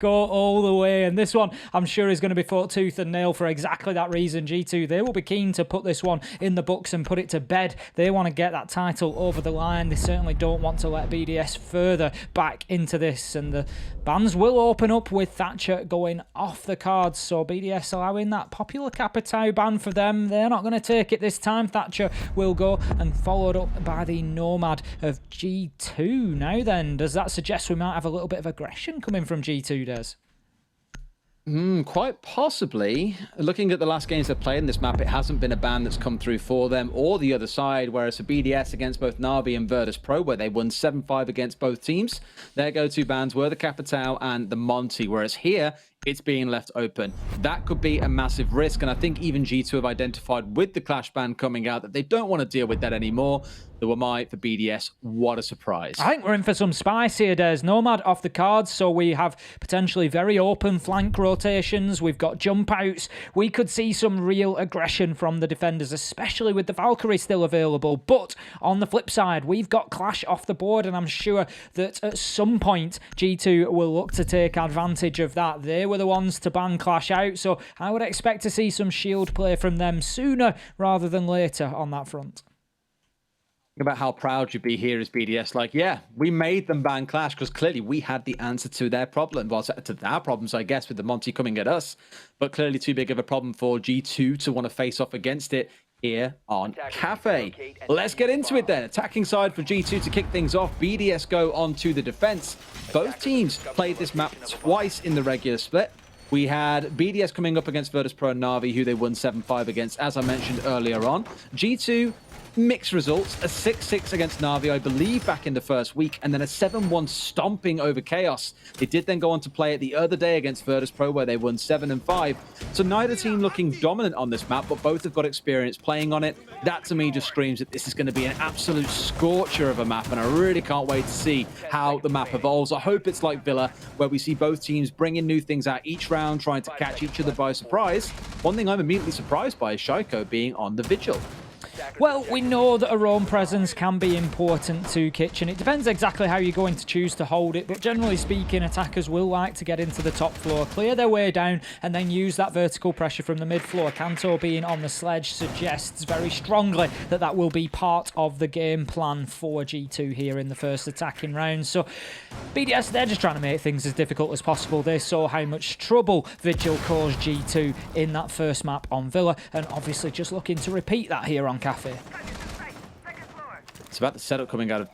go all the way. And this one, I'm sure, is going to be fought tooth and nail for exactly that reason. G2, they will be keen to put this one in the books and put it to bed. They want to get that title over the line. They certainly don't want to let BDS further back into this. And the bans will open up with Thatcher going off the cards. So BDS allowing that popular Capitao ban for them. They're not going to take it this time. Thatcher will go, and followed up by the Nomad of G2. Now then, does that suggest we might have a little bit of aggression coming from G2, Des? Quite possibly. Looking at the last games they've played in this map, it hasn't been a ban that's come through for them or the other side, whereas for BDS against both Na'Vi and Virtus Pro, where they won 7-5 against both teams, their go-to bans were the Capitao and the Monty, whereas here, it's being left open. That could be a massive risk, and I think even G2 have identified with the Clash ban coming out that they don't want to deal with that anymore. The Wamai for BDS, what a surprise. I think we're in for some spice here, Des. Nomad off the cards, so we have potentially very open flank rotations. We've got jump outs. We could see some real aggression from the defenders, especially with the Valkyrie still available. But on the flip side, we've got Clash off the board, and I'm sure that at some point G2 will look to take advantage of that. They were the ones to ban Clash out, so I would expect to see some shield play from them sooner rather than later on that front. About how proud you'd be here as BDS. Like, yeah, we made them ban Clash because clearly we had the answer to their problem. Well, to their problems, I guess, with the Monty coming at us, but clearly too big of a problem for G2 to want to face off against it here on Cafe. Let's get into it then. Attacking side for G2 to kick things off. BDS go on to the defense. Both teams played this map twice in the regular split. We had BDS coming up against Virtus Pro and Na'Vi, who they won 7-5 against, as I mentioned earlier on. G2, mixed results. A 6-6 against Na'Vi, I believe, back in the first week, and then a 7-1 stomping over Chaos. They did then go on to play it the other day against Virtus Pro, where they won 7-5. So neither team looking dominant on this map, but both have got experience playing on it. That, to me, just screams that this is going to be an absolute scorcher of a map, and I really can't wait to see how the map evolves. I hope it's like Villa, where we see both teams bringing new things out each round, trying to catch each other by surprise. One thing I'm immediately surprised by is Shaiko being on the Vigil. Well, we know that a roam presence can be important to Kitchen. It depends exactly how you're going to choose to hold it, but generally speaking, attackers will like to get into the top floor, clear their way down, and then use that vertical pressure from the mid floor. Kanto being on the sledge suggests very strongly that that will be part of the game plan for G2 here in the first attacking round. So BDS, they're just trying to make things as difficult as possible. They saw how much trouble Vigil caused G2 in that first map on Villa, and obviously just looking to repeat that here on Cafe. It's about the setup coming out of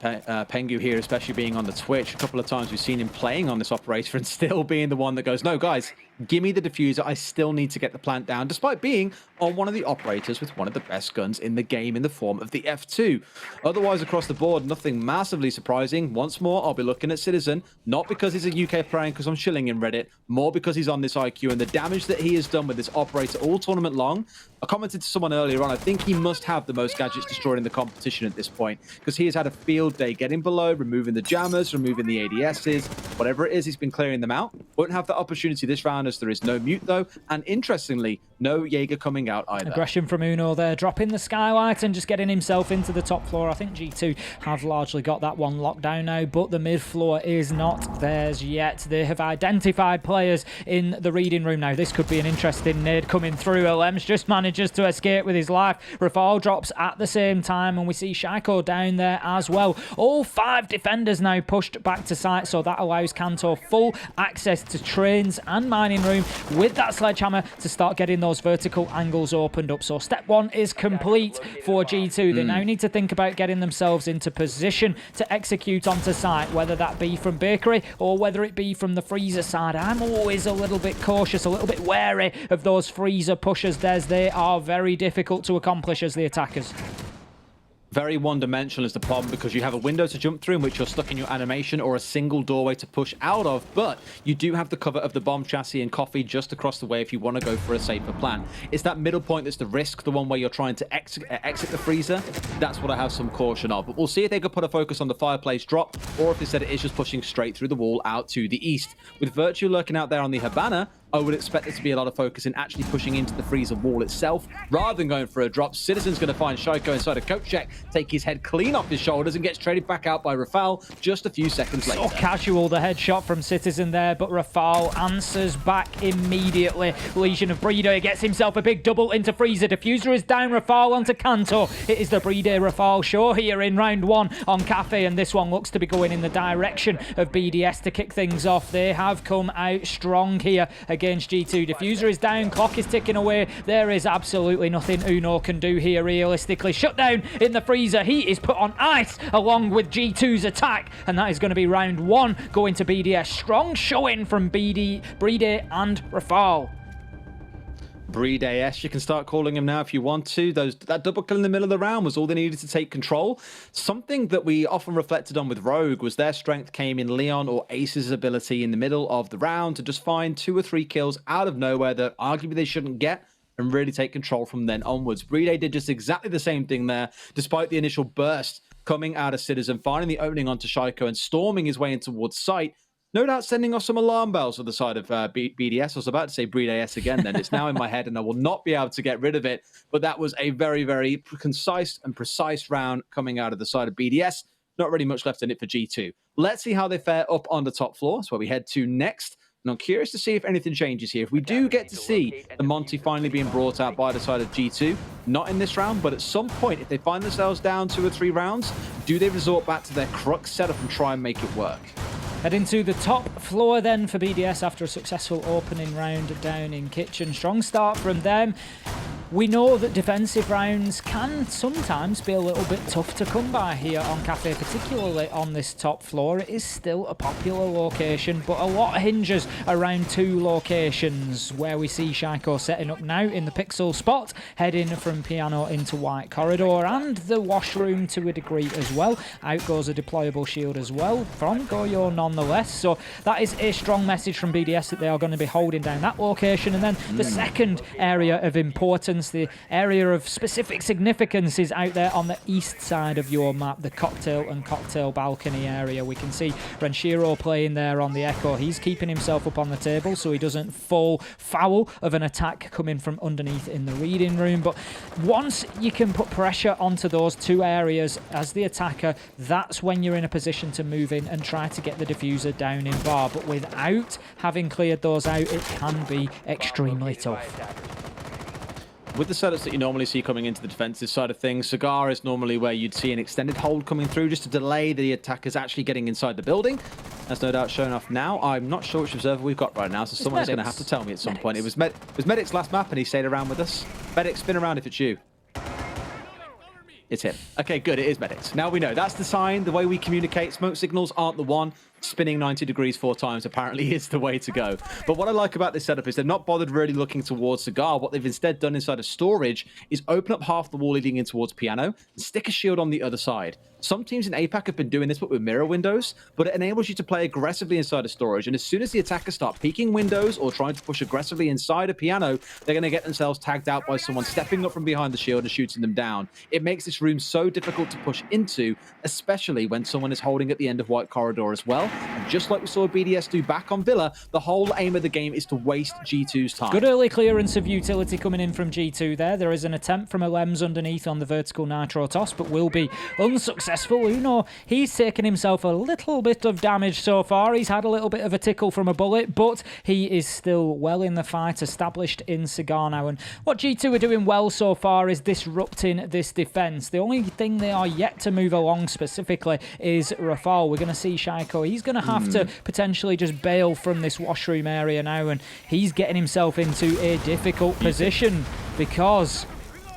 Pengu here, especially being on the Twitch. A couple of times we've seen him playing on this operator and still being the one that goes, no, guys, give me the diffuser. I still need to get the plant down, despite being on one of the operators with one of the best guns in the game in the form of the F2. Otherwise, across the board, nothing massively surprising. Once more, I'll be looking at Citizen, not because he's a UK player because I'm shilling in Reddit, more because he's on this IQ and the damage that he has done with this operator all tournament long. I commented to someone earlier on, I think he must have the most gadgets destroyed in the competition at this point, because he has had a field day getting below, removing the jammers, removing the ADSs, whatever it is, he's been clearing them out. Won't have that opportunity this round as there is no mute though, and interestingly, no Jaeger coming out either. Aggression from Uno there, dropping the skylight and just getting himself into the top floor. I think G2 have largely got that one locked down now, but the mid floor is not theirs yet. They have identified players in the reading room now. This could be an interesting nade coming through. Alems just manages to escape with his life. Rafal drops at the same time, and we see Shaiko down there as well. All 5 defenders now pushed back to site, so that allows Kanto full access to trains and mining room with that sledgehammer to start getting those vertical angles opened up. So step 1 is complete for G2. They now need to think about getting themselves into position to execute onto site, whether that be from Bakery or whether it be from the freezer side. I'm always a little bit cautious, a little bit wary of those freezer pushers, Des. They are very difficult to accomplish as the attackers. Very one-dimensional is the problem, because you have a window to jump through in which you're stuck in your animation, or a single doorway to push out of, but you do have the cover of the bomb chassis and coffee just across the way if you want to go for a safer plan. It's that middle point that's the risk, the one where you're trying to exit the freezer. That's what I have some caution of, but we'll see if they could put a focus on the fireplace drop, or if instead it is just pushing straight through the wall out to the east. With Virtue lurking out there on the Habana, I would expect there to be a lot of focus in actually pushing into the freezer wall itself rather than going for a drop. Citizen's going to find Shaiko inside a coach check, take his head clean off his shoulders, and gets traded back out by Rafal just a few seconds later. So casual, the headshot from Citizen there, but Rafal answers back immediately. Legion of Breeder gets himself a big double into freezer. Diffuser is down, Rafal onto Kanto. It is the Breeder Rafal show here in round 1 on Cafe, and this one looks to be going in the direction of BDS to kick things off. They have come out strong here against G2. Diffuser is down, clock is ticking away. There is absolutely nothing Uno can do here realistically. Shut down in the freezer. He is put on ice along with G2's attack, and that is going to be round 1 going to BDS. Strong showing from Breeder and Rafal. BDS, you can start calling him now if you want to. That double kill in the middle of the round was all they needed to take control. Something that we often reflected on with Rogue was their strength came in Leon or Ace's ability in the middle of the round to just find 2 or 3 kills out of nowhere that arguably they shouldn't get and really take control from then onwards. Breeder did just exactly the same thing there, despite the initial burst coming out of Citizen, finding the opening onto Shaiko and storming his way in towards site. No doubt sending off some alarm bells on the side of BDS. I was about to say BDS again then. It's now in my head and I will not be able to get rid of it. But that was a very, very concise and precise round coming out of the side of BDS. Not really much left in it for G2. Let's see how they fare up on the top floor. That's where we head to next. And I'm curious to see if anything changes here. If we do get to see the Monty finally being brought out by the side of G2, not in this round, but at some point, if they find themselves down 2 or 3 rounds, do they resort back to their crux setup and try and make it work? Heading to the top floor then for BDS after a successful opening round down in Kitchen. Strong start from them. We know that defensive rounds can sometimes be a little bit tough to come by here on Cafe, particularly on this top floor. It is still a popular location, but a lot hinges around 2 locations where we see Shaiko setting up now in the Pixel spot, heading from Piano into White Corridor, and the washroom to a degree as well. Out goes a deployable shield as well from Goyo nonetheless. So that is a strong message from BDS that they are going to be holding down that location. And then the second area of importance, the area of specific significance, is out there on the east side of your map, the cocktail and cocktail balcony area. We can see Renshiro playing there on the Echo. He's keeping himself up on the table so he doesn't fall foul of an attack coming from underneath in the reading room. But once you can put pressure onto those 2 areas as the attacker, that's when you're in a position to move in and try to get the diffuser down in bar. But without having cleared those out, it can be extremely tough. With the setups that you normally see coming into the defensive side of things, Cigar is normally where you'd see an extended hold coming through just to delay the attackers actually getting inside the building. That's no doubt shown off now. I'm not sure which observer we've got right now, so someone's going to have to tell me at some point. It was Medic's last map and he stayed around with us. Medic, spin around if it's you. It's him. Okay, good. It is Medics. Now we know. That's the sign. The way we communicate. Smoke signals aren't the one. Spinning 90 degrees 4 times apparently is the way to go. But what I like about this setup is they've not bothered really looking towards Cigar. What they've instead done inside of storage is open up half the wall leading in towards Piano and stick a shield on the other side. Some teams in APAC have been doing this, but with mirror windows, but it enables you to play aggressively inside of storage. And as soon as the attackers start peeking windows or trying to push aggressively inside of Piano, they're going to get themselves tagged out by someone stepping up from behind the shield and shooting them down. It makes this room so difficult to push into, especially when someone is holding at the end of White Corridor as well. And just like we saw BDS do back on Villa, the whole aim of the game is to waste G2's time. Good early clearance of utility coming in from G2 there. There is an attempt from Alems underneath on the vertical nitro toss, but will be unsuccessful. Uno, he's taken himself a little bit of damage so far. He's had a little bit of a tickle from a bullet, but he is still well in the fight, established in Cigar now. And what G2 are doing well so far is disrupting this defense. The only thing they are yet to move along specifically is Rafal. We're going to see Shaiko. He's going to have to potentially just bail from this washroom area now, and he's getting himself into a difficult position because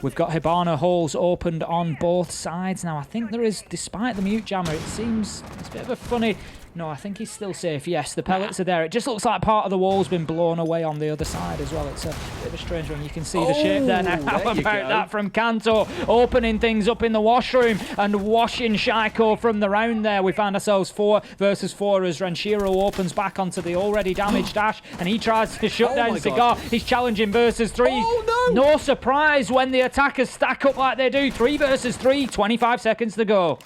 we've got Hibana holes opened on both sides now. I think there is, despite the mute jammer, it seems it's a bit of a funny... No, I think he's still safe. Yes, the pellets are there. It just looks like part of the wall's been blown away on the other side as well. It's a bit of a strange one. You can see the shape there now. How about that from Kanto? Opening things up in the washroom and washing Shaiko from the round there. We find ourselves 4 versus 4 as Renshiro opens back onto the already damaged Ash and he tries to shut down Cigar. He's challenging versus 3. Oh, no surprise when the attackers stack up like they do. 3 versus 3, 25 seconds to go.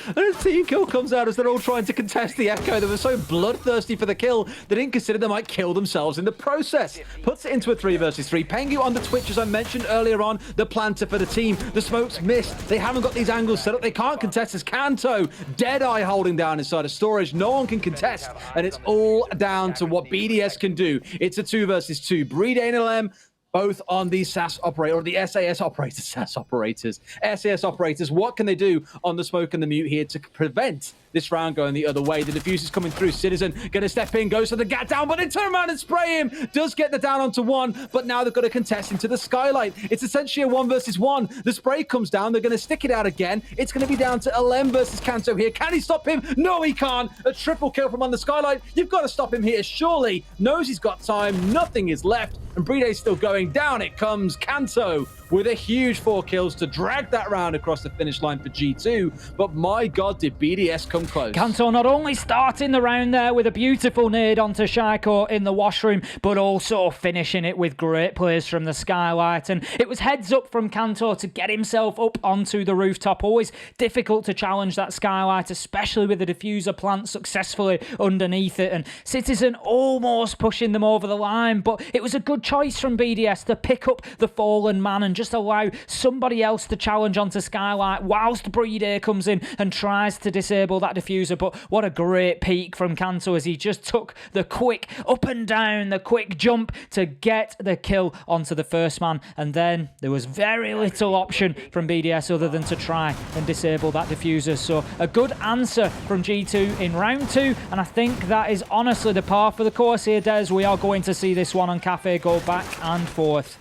And a team kill comes out as they're all trying to contest the Echo. They were so bloodthirsty for the kill, they didn't consider they might kill themselves in the process. Puts it into a 3 versus 3. Pengu on the Twitch, as I mentioned earlier on, the planter for the team. The smoke's missed. They haven't got these angles set up. They can't contest as Kanto. Deadeye holding down inside of storage. No one can contest. And it's all down to what BDS can do. It's a 2 versus 2. Breed and LM, both on the SAS operator, or the SAS operators, SAS operators. What can they do on the smoke and the mute here to prevent this round going the other way? The diffuser's coming through. Citizen gonna step in, goes for the gat down, but they turn around and spray him. Does get the down onto one, but now they've got to contest into the skylight. It's essentially a 1 versus 1. The spray comes down. They're gonna stick it out again. It's gonna be down to LM versus Kanto here. Can he stop him? No, he can't. A triple kill from on the skylight. You've got to stop him here, surely. Knows he's got time. Nothing is left. And Brede's still going. Down it comes. Kanto with a huge 4 kills to drag that round across the finish line for G2. But my God, did BDS come close. Kanto not only starting the round there with a beautiful nade onto Shaiko in the washroom, but also finishing it with great plays from the skylight. And it was heads up from Kanto to get himself up onto the rooftop. Always difficult to challenge that skylight, especially with the diffuser plant successfully underneath it. And Citizen almost pushing them over the line, but it was a good choice from BDS to pick up the fallen man and just allow somebody else to challenge onto skylight whilst Brede comes in and tries to disable that diffuser. But what a great peek from Kanto as he just took the quick up and down, the quick jump to get the kill onto the first man. And then there was very little option from BDS other than to try and disable that diffuser. So a good answer from G2 in round 2, and I think that is honestly the par for the course here, Des. We are going to see this one on Cafe go back and forth.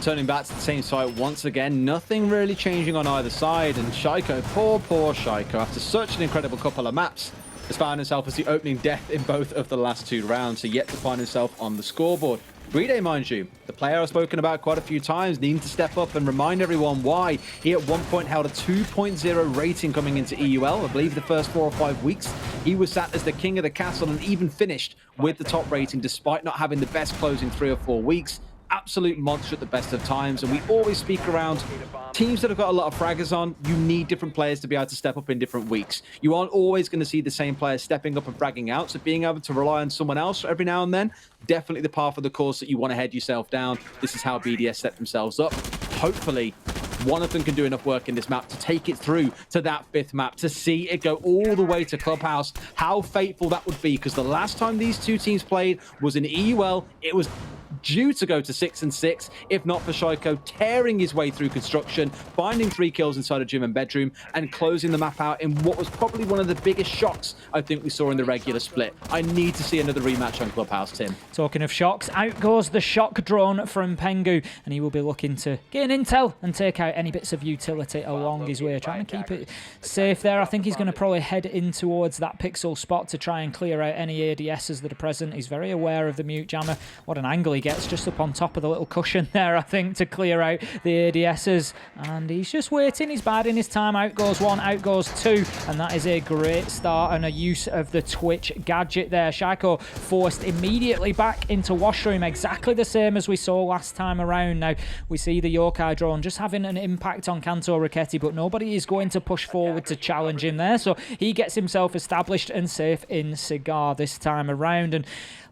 Turning back to the same site once again, nothing really changing on either side, and Shaiko, poor Shaiko, after such an incredible couple of maps, has found himself as the opening death in both of the last 2 rounds, so yet to find himself on the scoreboard. Brede, mind you, the player I've spoken about quite a few times, needing to step up and remind everyone why. He at one point held a 2.0 rating coming into EUL. I believe the first 4 or 5 weeks, he was sat as the king of the castle and even finished with the top rating despite not having the best closing 3 or 4 weeks. Absolute monster at the best of times, and we always speak around teams that have got a lot of fraggers on. You need different players to be able to step up in different weeks. You aren't always going to see the same players stepping up and fragging out, so being able to rely on someone else every now and then, definitely the path of the course that you want to head yourself down. This is how BDS set themselves up. Hopefully one of them can do enough work in this map to take it through to that 5th map, to see it go all the way to Clubhouse. How fateful that would be, because the last time these 2 teams played was in EUL. It was due to go to 6 and 6, if not for Shaiko tearing his way through construction, finding 3 kills inside a gym and bedroom, and closing the map out in what was probably one of the biggest shocks I think we saw in the regular split. I need to see another rematch on Clubhouse, Tim. Talking of shocks, out goes the shock drone from Pengu, and he will be looking to gain intel and take out any bits of utility along his way, trying to keep it safe there. I think he's going to probably head in towards that pixel spot to try and clear out any ADSs that are present. He's very aware of the mute jammer. What an angle he gets just up on top of the little cushion there, I think, to clear out the ADSs. And he's just waiting. He's biding his time. Out goes 1, out goes 2. And that is a great start and a use of the Twitch gadget there. Shaiko forced immediately back into washroom, exactly the same as we saw last time around. Now, we see the Yokai drone just having an impact on Kanto Raketti, but nobody is going to push forward to challenge him there. So he gets himself established and safe in Cigar this time around. And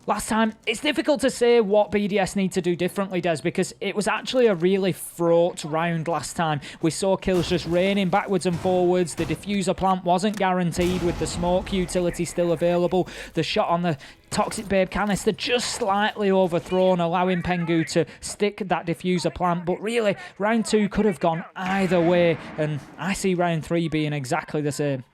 last time, it's difficult to say what BDS need to do differently, Des, because it was actually a really fraught round last time. We saw kills just raining backwards and forwards. The diffuser plant wasn't guaranteed with the smoke utility still available. The shot on the Toxic Babe canister just slightly overthrown, allowing Pengu to stick that diffuser plant. But really, round 2 could have gone either way, and I see round 3 being exactly the same.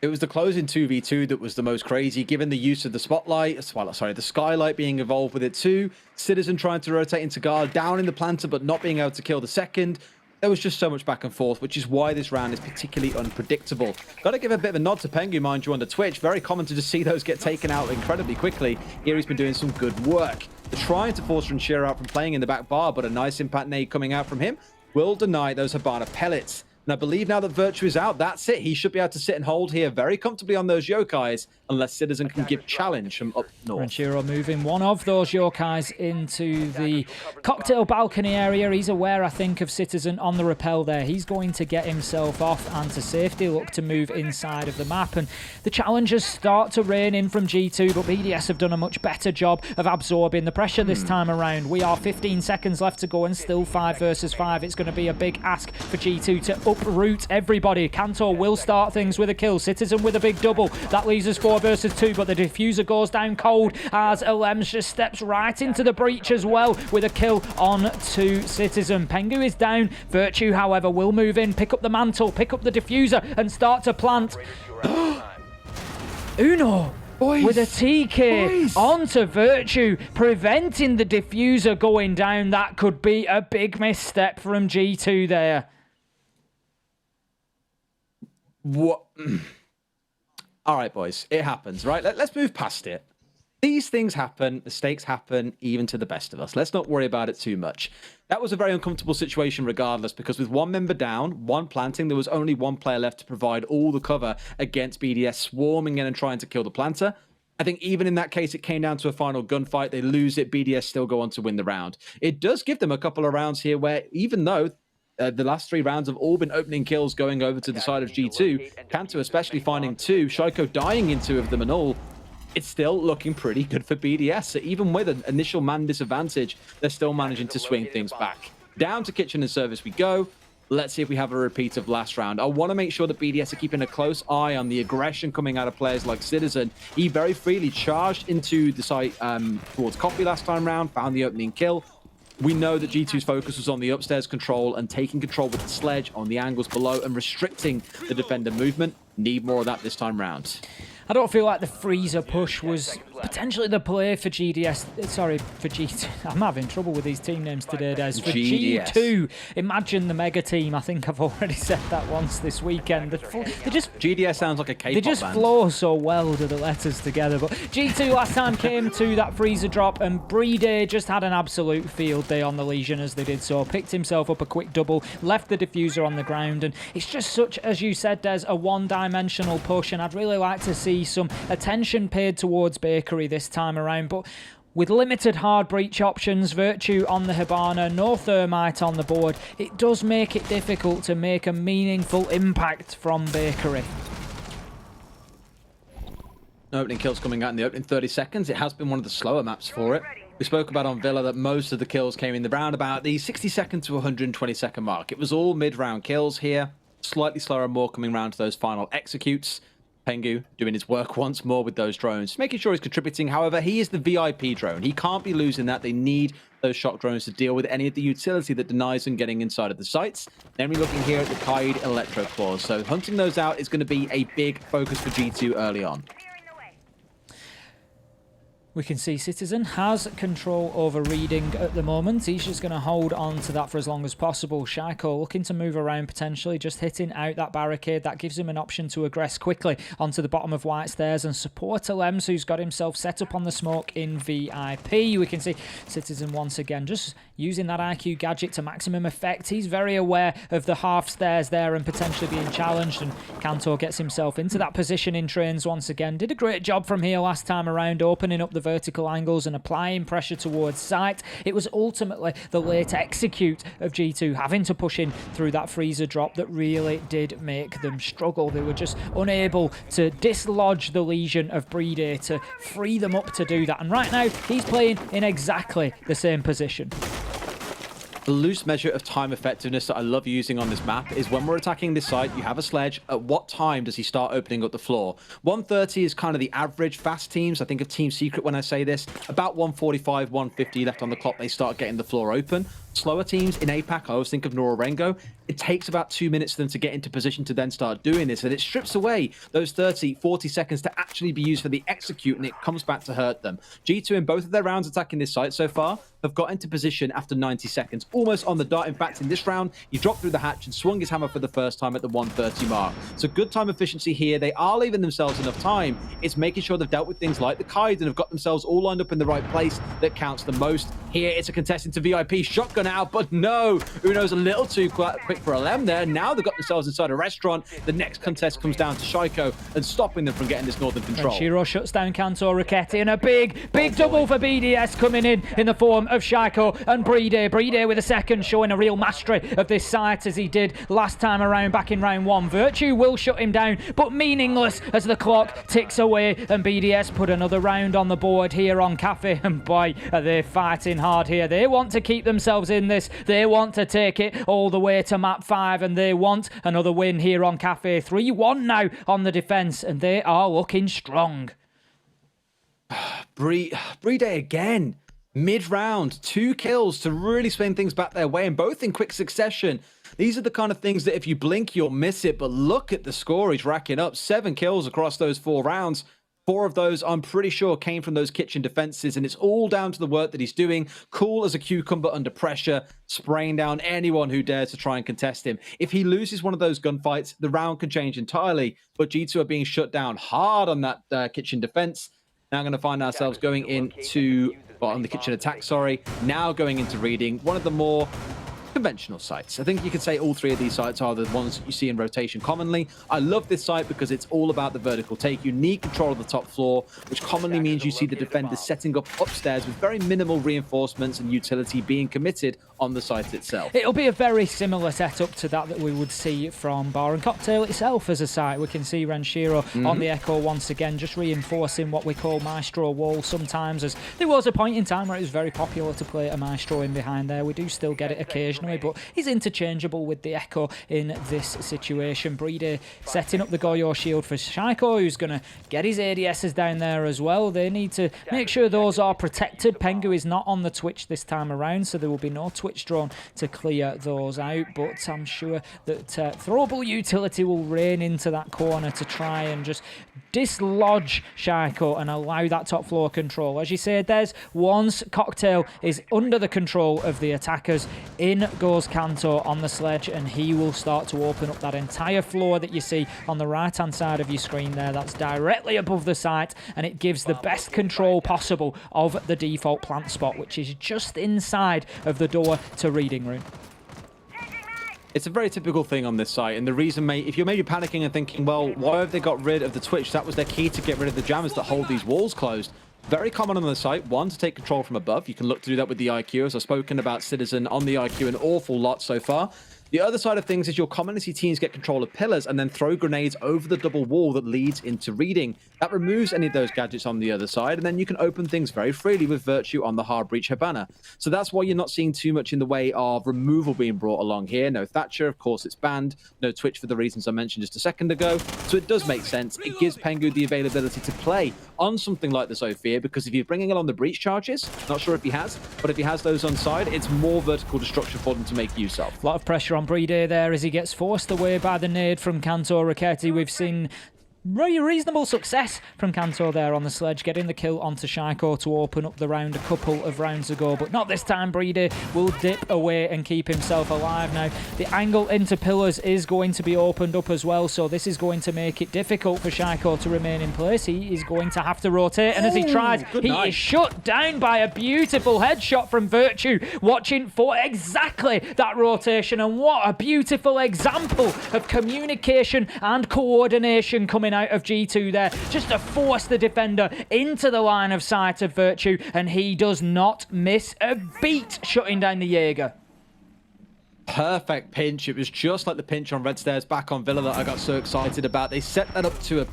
It was the closing 2v2 that was the most crazy, given the use of the spotlight, the skylight being involved with it too. Citizen trying to rotate into guard, down in the planter, but not being able to kill the second. There was just so much back and forth, which is why this round is particularly unpredictable. Got to give a bit of a nod to Pengu, mind you, on the Twitch. Very common to just see those get taken out incredibly quickly. Here he's been doing some good work. They're trying to force Ranchero out from playing in the back bar, but a nice impact nade coming out from him will deny those Habana pellets. And I believe now that Virtue is out, that's it. He should be able to sit and hold here very comfortably on those yokais, unless Citizen can give challenge from up north. Ranchiro moving one of those yokais into the cocktail balcony area. He's aware, I think, of Citizen on the rappel there. He's going to get himself off and to safety look to move inside of the map. And the challengers start to rain in from G2, but BDS have done a much better job of absorbing the pressure this time around. We are 15 seconds left to go and still 5 versus 5. It's going to be a big ask for G2 to uproot everybody. Kantor will start things with a kill. Citizen with a big double. That leaves us 4 versus 2, but the diffuser goes down cold as Alems just steps right into the breach as well with a kill on to Citizen. Pengu is down. Virtue, however, will move in, pick up the mantle, pick up the diffuser, and start to plant. Uno with a TK onto Virtue, preventing the diffuser going down. That could be a big misstep from G2 there. What? All right, boys, it happens, right? Let's move past it. These things happen, mistakes happen, even to the best of us. Let's not worry about it too much. That was a very uncomfortable situation regardless, because with one member down, one planting, there was only one player left to provide all the cover against BDS swarming in and trying to kill the planter. I think even in that case, it came down to a final gunfight. They lose it, BDS still go on to win the round. It does give them a couple of rounds here where, even though the last 3 rounds have all been opening kills going over to the side of G2, Kanto especially finding 2, Shaiko dying in 2 of them and all, it's still looking pretty good for BDS. So even with an initial man disadvantage, they're still managing to swing things back. Down to kitchen and service we go. Let's see if we have a repeat of last round. I want to make sure that BDS are keeping a close eye on the aggression coming out of players like Citizen. He very freely charged into the site towards Coffee last time round, found the opening kill. We know that G2's focus was on the upstairs control and taking control with the sledge on the angles below and restricting the defender movement. Need more of that this time round. I don't feel like the freezer push was potentially the play for GDS. Sorry, for G2. I'm having trouble with these team names today, Des. For GDS. G2, imagine the mega team. I think I've already said that once this weekend. They just GDS sounds like a K-pop They just band. flow so well to the letters together. But G2 last time came to that freezer drop, and Brede just had an absolute field day on the Legion as they did so. Picked himself up a quick double, left the diffuser on the ground, and it's just such, as you said, Des, a one-dimensional push, and I'd really like to see some attention paid towards Bakery this time around, but with limited hard breach options, Virtue on the Hibana, no Thermite on the board, it does make it difficult to make a meaningful impact from Bakery. Opening kills coming out in the opening 30 seconds. It has been one of the slower maps for it. We spoke about on Villa that most of the kills came in the round about the 60-second to 120-second mark. It was all mid-round kills here. Slightly slower, more coming round to those final executes. Pengu doing his work once more with those drones, making sure he's contributing. However, he is the VIP drone. He can't be losing that. They need those shock drones to deal with any of the utility that denies them getting inside of the sites. Then we're looking here at the Kaid Electro Claws. So hunting those out is going to be a big focus for G2 early on. We can see Citizen has control over reading at the moment. He's just going to hold on to that for as long as possible. Shaiko looking to move around potentially, just hitting out that barricade. That gives him an option to aggress quickly onto the bottom of White Stairs and support Alems, who's got himself set up on the smoke in VIP. We can see Citizen once again just using that IQ gadget to maximum effect. He's very aware of the half stairs there and potentially being challenged, and Kantor gets himself into that position in trains once again. Did a great job from here last time around, opening up the vertical angles and applying pressure towards site. It was ultimately the late execute of G2 having to push in through that freezer drop that really did make them struggle. They were just unable to dislodge the Legion of Brede to free them up to do that. And right now, he's playing in exactly the same position. The loose measure of time effectiveness that I love using on this map is when we're attacking this site, you have a sledge. At what time does he start opening up the floor? 1:30 is kind of the average fast teams. I think of Team Secret when I say this. About 1:45, 1:50 left on the clock, they start getting the floor open. Slower teams in APAC, I always think of Norengo. It takes about 2 minutes for them to get into position to then start doing this, and it strips away those 30, 40 seconds to actually be used for the execute, and it comes back to hurt them. G2 in both of their rounds attacking this site so far have got into position after 90 seconds, almost on the dot. In fact, in this round, he dropped through the hatch and swung his hammer for the first time at the 1:30 mark. So good time efficiency here. They are leaving themselves enough time. It's making sure they've dealt with things like the Kaid and have got themselves all lined up in the right place that counts the most. Here, it's a contestant to VIP. Shotgun for now, but no. Uno's a little too quick for LM there. Now they've got themselves inside a restaurant. The next contest comes down to Shaiko and stopping them from getting this northern control. And Shiro shuts down Kanto Raketti, and a big double for BDS coming in the form of Shaiko and Brede. Brede with a second, showing a real mastery of this site as he did last time around back in round 1. Virtue will shut him down, but meaningless as the clock ticks away, and BDS put another round on the board here on Cafe, and boy, are they fighting hard here. They want to keep themselves in this. They want to take it all the way to map 5, and they want another win here on Cafe. 3-1 now on the defense, and they are looking strong. Brede again. Mid-round, 2 kills to really swing things back their way, and both in quick succession. These are the kind of things that if you blink, you'll miss it, but look at the score he's racking up. 7 kills across those 4 rounds. 4 of those, I'm pretty sure, came from those kitchen defenses, and it's all down to the work that he's doing. Cool as a cucumber under pressure, spraying down anyone who dares to try and contest him. If he loses one of those gunfights, the round can change entirely, but G2 are being shut down hard on that kitchen defense. Now going to find ourselves going into, well, on the kitchen attack, sorry. Now going into reading, one of the more conventional sites. I think you could say all 3 of these sites are the ones that you see in rotation commonly. I love this site because it's all about the vertical take. You need control of the top floor, which commonly means you see the defenders setting up upstairs with very minimal reinforcements and utility being committed on the site itself. It'll be a very similar setup to that we would see from Bar and Cocktail itself as a site. We can see Renshiro on the Echo once again, just reinforcing what we call Maestro wall sometimes, as there was a point in time where it was very popular to play a Maestro in behind there. We do still get it occasionally, but he's interchangeable with the Echo in this situation. Brede setting up the Goyo shield for Shaiko, who's going to get his ADSs down there as well. They need to make sure those are protected. Pengu is not on the Twitch this time around, so there will be no Twitch drone to clear those out, but I'm sure that throwable utility will rain into that corner to try and just dislodge Shaiko and allow that top floor control. As you said, there's once Cocktail is under the control of the attackers, in goes Kanto on the sledge, and he will start to open up that entire floor that you see on the right hand side of your screen there. That's directly above the site, and it gives the best control possible of the default plant spot, which is just inside of the door to reading room. It's a very typical thing on this site, and the reason, if you're maybe panicking and thinking, well, why have they got rid of the Twitch? That was their key to get rid of the jammers that hold these walls closed. Very common on the site. 1, to take control from above. You can look to do that with the IQ, as I've spoken about Citizen on the IQ an awful lot so far. The other side of things is you'll commonly see teams get control of pillars and then throw grenades over the double wall that leads into reading. That removes any of those gadgets on the other side, and then you can open things very freely with Virtue on the hard breach Habana. So that's why you're not seeing too much in the way of removal being brought along here. No Thatcher, of course it's banned. No Twitch for the reasons I mentioned just a second ago. So it does make sense. It gives Pengu the availability to play on something like the Sophia, because if you're bringing along the breach charges, not sure if he has, but if he has those on side, it's more vertical destruction for them to make use of. A lot of pressure on Brede there as he gets forced away by the nade from Kanto Raketti. We've seen reasonable success from Kanto there on the sledge, getting the kill onto Shaiko to open up the round a couple of rounds ago, but not this time. Brede will dip away and keep himself alive. Now, the angle into pillars is going to be opened up as well, so this is going to make it difficult for Shaiko to remain in place. He is going to have to rotate, and as he tries, he is shut down by a beautiful headshot from Virtue, watching for exactly that rotation, and what a beautiful example of communication and coordination coming out of G2 there, just to force the defender into the line of sight of Virtue, and he does not miss a beat shutting down the Jaeger. Perfect pinch. It was just like the pinch on Red Stairs back on Villa that I got so excited about. They set that up to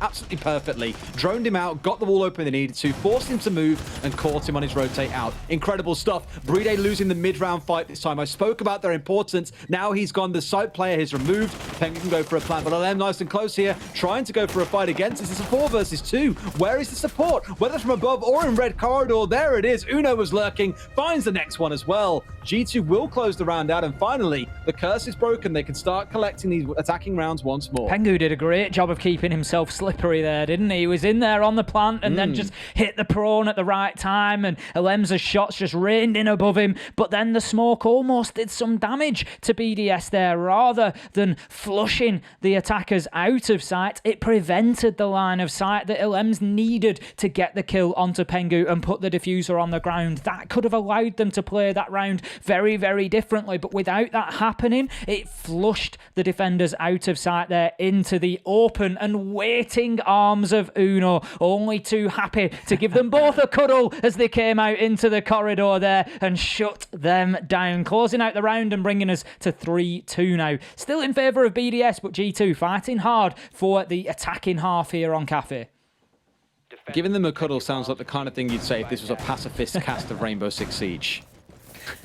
absolutely perfectly. Droned him out, got the wall open they needed to, forced him to move, and caught him on his rotate out. Incredible stuff. Brede losing the mid-round fight this time. I spoke about their importance. Now he's gone. The site player is removed. Pengu can go for a plant, but LM nice and close here, trying to go for a fight against this. It's a 4 versus 2. Where is the support? Whether from above or in red corridor, there it is. Uno was lurking, finds the next one as well. G2 will close the round out. out, and finally, the curse is broken. They can start collecting these attacking rounds once more. Pengu did a great job of keeping himself slippery there, didn't he? He was in there on the plant and then just hit the prone at the right time, and Alemza's shots just rained in above him, but then the smoke almost did some damage to BDS there. Rather than flushing the attackers out of sight, it prevented the line of sight that Alemz needed to get the kill onto Pengu and put the diffuser on the ground. That could have allowed them to play that round very, very differently, but without that happening, it flushed the defenders out of sight there into the open and waiting arms of Uno, only too happy to give them both a cuddle as they came out into the corridor there and shut them down, closing out the round and bringing us to 3-2 now. Still in favour of BDS, but G2 fighting hard for the attacking half here on Cafe. Giving them a cuddle sounds like the kind of thing you'd say if this was a pacifist cast of Rainbow Six Siege.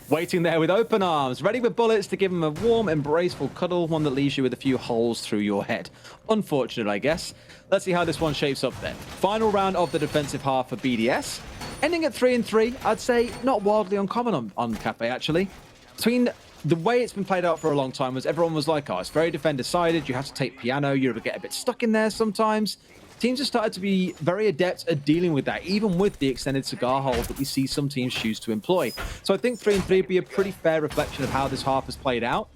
Waiting there with open arms, ready with bullets to give them a warm, embraceful cuddle, one that leaves you with a few holes through your head. Unfortunate, I guess. Let's see how this one shapes up then. Final round of the defensive half for BDS. Ending at 3-3, I'd say not wildly uncommon on Cafe, actually. Between the way it's been played out for a long time was everyone was like, oh, it's very defender-sided, you have to take piano, you get a bit stuck in there sometimes. Teams have started to be very adept at dealing with that, even with the extended cigar hold that we see some teams choose to employ. So I think 3-3 would be a pretty fair reflection of how this half has played out.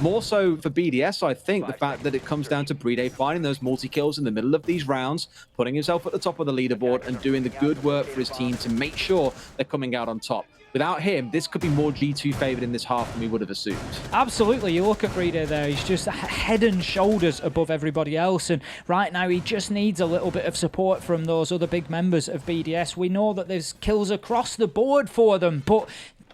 More so for BDS, I think the fact that it comes down to Brede finding those multi-kills in the middle of these rounds, putting himself at the top of the leaderboard and doing the good work for his team to make sure they're coming out on top. Without him, this could be more G2 favoured in this half than we would have assumed. Absolutely. You look at Brede there, he's just head and shoulders above everybody else, and right now he just needs a little bit of support from those other big members of BDS. We know that there's kills across the board for them, but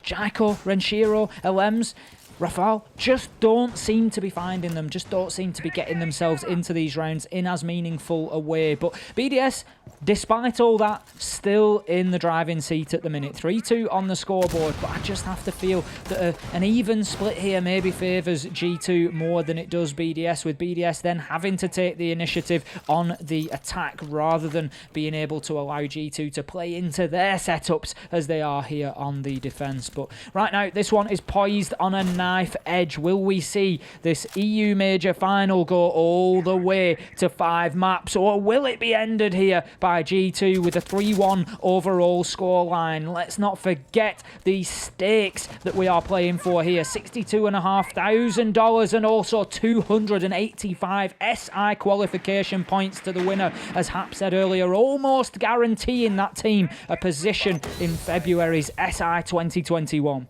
Jaiko, Renshiro, Alemz, Rafal just don't seem to be finding them, just don't seem to be getting themselves into these rounds in as meaningful a way. But BDS, despite all that, still in the driving seat at the minute. 3-2 on the scoreboard, but I just have to feel that an even split here maybe favours G2 more than it does BDS, with BDS then having to take the initiative on the attack rather than being able to allow G2 to play into their setups as they are here on the defence. But right now, this one is poised on a knife edge. Will we see this EU Major final go all the way to 5 maps, or will it be ended here by G2 with a 3-1 overall scoreline? Let's not forget the stakes that we are playing for here. $62,500 and also 285 SI qualification points to the winner, as Hap said earlier, almost guaranteeing that team a position in February's SI 2021.